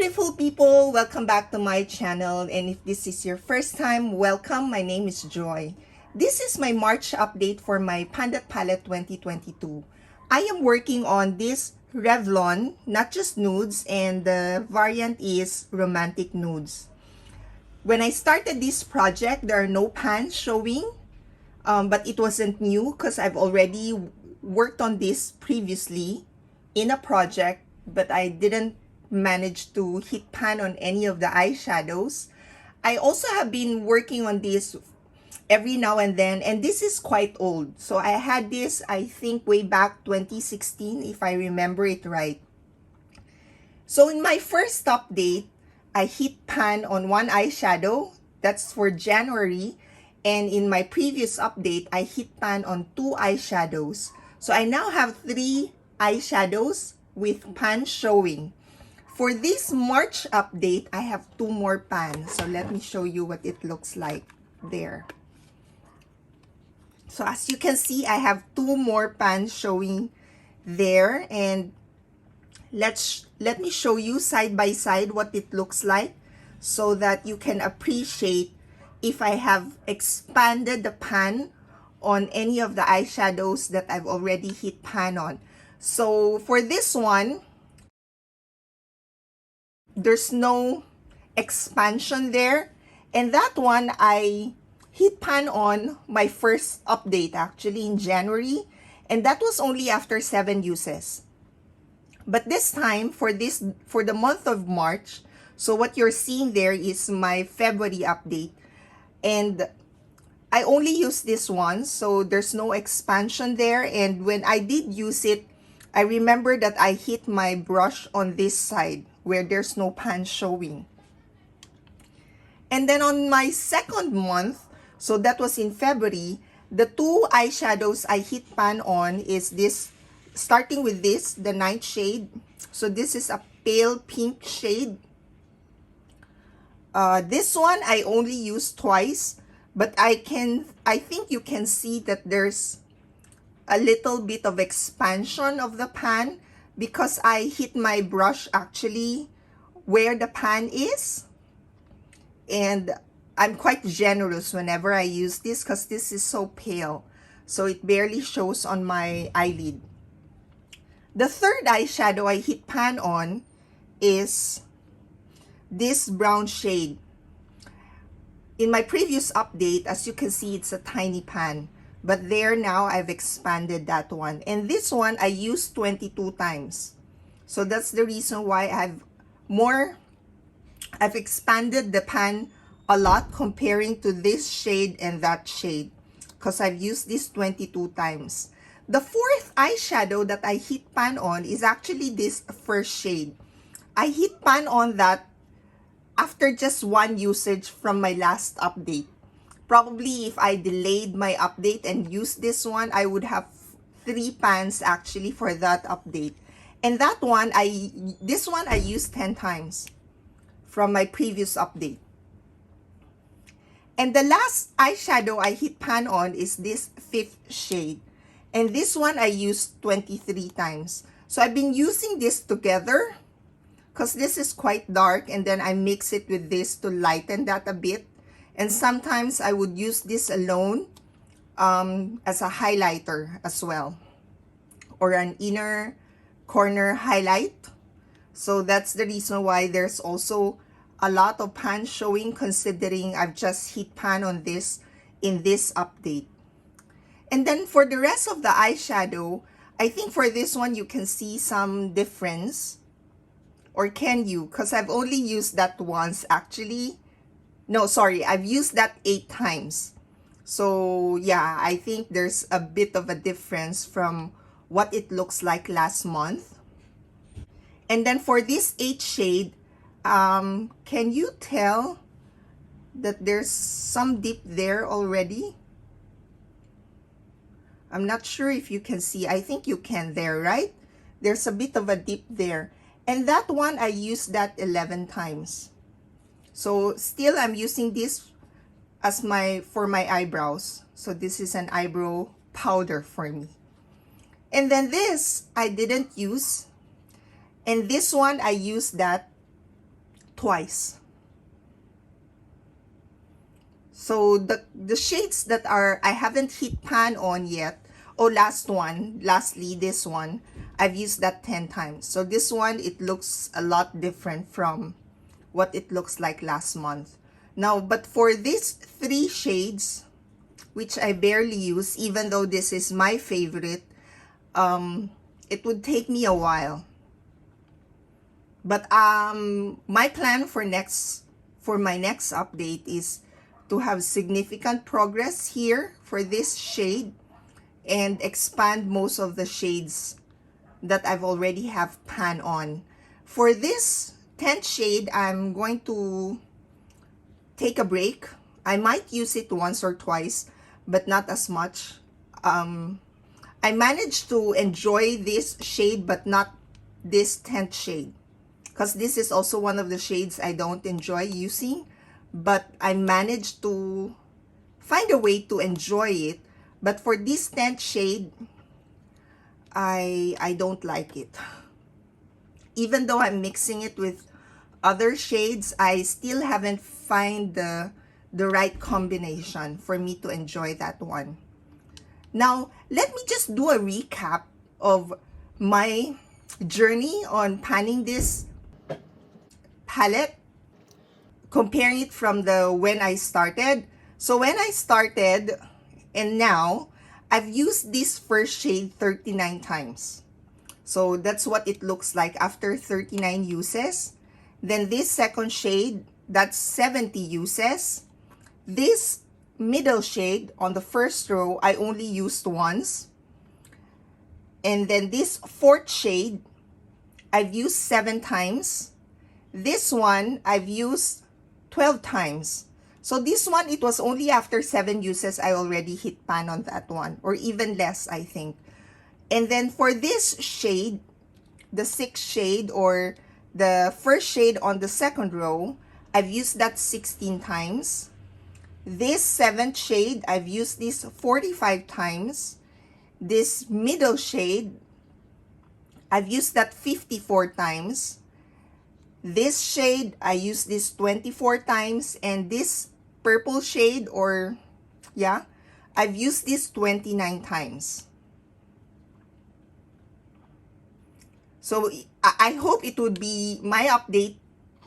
beautiful people, welcome back to my channel, and if this is your first time, welcome. My name is Joy. This is my March update for my Pandat Palette 2022. I am working on this Revlon, not just nudes, and the variant is romantic nudes. When I started this project, there are no pans showing, but it wasn't new because I've already worked on this previously in a project, but I didn't manage to hit pan on any of the eyeshadows. I also have been working on this every now and then, and this is quite old. So I had this, I think, way back 2016, if I remember it right. So in my first update, I hit pan on one eyeshadow. That's for January. And in my previous update, I hit pan on two eyeshadows. So I now have three eyeshadows with pan showing. For this March update, I have two more pans. So let me show you what it looks like there. So as you can see, I have two more pans showing there. And let me show you side by side what it looks like so that you can appreciate if I have expanded the pan on any of the eyeshadows that I've already hit pan on. So for this one, there's no expansion there. And that one, I hit pan on my first update actually in January. And that was only after 7 uses. But this time, for the month of March, so what you're seeing there is my February update. And I only use this one, so there's no expansion there. And when I did use it, I remember that I hit my brush on this side where there's no pan showing. And then on my second month, so that was in February, the two eyeshadows I hit pan on is this, starting with this, the Nightshade. So this is a pale pink shade. This one I only used twice, but I think you can see that there's a little bit of expansion of the pan because I hit my brush actually where the pan is. And I'm quite generous whenever I use this because this is so pale. So it barely shows on my eyelid. The third eyeshadow I hit pan on is this brown shade. In my previous update, as you can see, it's a tiny pan. But there now, I've expanded that one. And this one, I used 22 times. So that's the reason why I've expanded the pan a lot comparing to this shade and that shade. Because I've used this 22 times. The fourth eyeshadow that I hit pan on is actually this first shade. I hit pan on that after just one usage from my last update. Probably if I delayed my update and used this one, I would have 3 pans actually for that update. And that one, this one I used 10 times from my previous update. And the last eyeshadow I hit pan on is this fifth shade. And this one I used 23 times. So I've been using this together because this is quite dark, and then I mix it with this to lighten that a bit. And sometimes I would use this alone as a highlighter as well, or an inner corner highlight. So that's the reason why there's also a lot of pan showing, considering I've just hit pan on this in this update. And then for the rest of the eyeshadow, I think for this one you can see some difference. Or can you? Because I've only used that once actually. No, sorry, I've used that 8 times. So yeah, I think there's a bit of a difference from what it looks like last month. And then for this 8 shade, can you tell that there's some dip there already? I'm not sure if you can see. I think you can there, right? There's a bit of a dip there. And that one, I used that 11 times. So still I'm using this as for my eyebrows. So this is an eyebrow powder for me. And then this I didn't use. And this one I used that twice. So the shades that I haven't hit pan on yet, lastly, this one, I've used that 10 times. So this one, it looks a lot different from what it looks like last month. Now, but for these 3 shades, which I barely use, even though this is my favorite, it would take me a while. But my plan for my next update is to have significant progress here for this shade and expand most of the shades that I've already have pan on. For this 10th shade, I'm going to take a break. I might use it once or twice, but not as much. I managed to enjoy this shade, but not this 10th shade, because this is also one of the shades I don't enjoy using, but I managed to find a way to enjoy it. But for this 10th shade, I don't like it. Even though I'm mixing it with other shades, I still haven't find the right combination for me to enjoy that one. Now, let me just do a recap of my journey on panning this palette, comparing it from when I started. So when I started and now, I've used this first shade 39 times. So that's what it looks like after 39 uses. Then this second shade, that's 70 uses. This middle shade on the first row, I only used once. And then this fourth shade, I've used 7 times. This one, I've used 12 times. So this one, it was only after 7 uses, I already hit pan on that one, or even less, I think. And then for this shade, the 6th shade, or the first shade on the second row, I've used that 16 times. This 7th shade, I've used this 45 times. This middle shade, I've used that 54 times. This shade, I used this 24 times. And this purple shade, I've used this 29 times. So I hope it would be, my update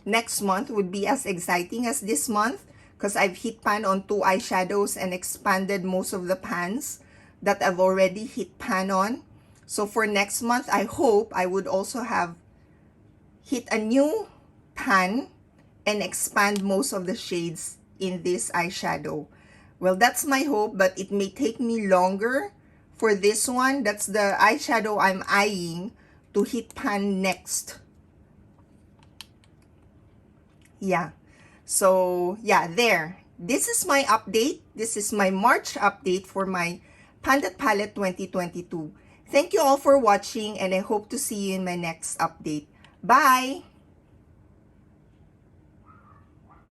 next month would be as exciting as this month, because I've hit pan on 2 eyeshadows and expanded most of the pans that I've already hit pan on. So for next month, I hope I would also have hit a new pan and expand most of the shades in this eyeshadow. Well, that's my hope, but it may take me longer for this one. That's the eyeshadow I'm eyeing to hit pan next. Yeah. So, yeah, there. This is my update. This is my March update for my Pandat Palette 2022. Thank you all for watching, and I hope to see you in my next update. Bye!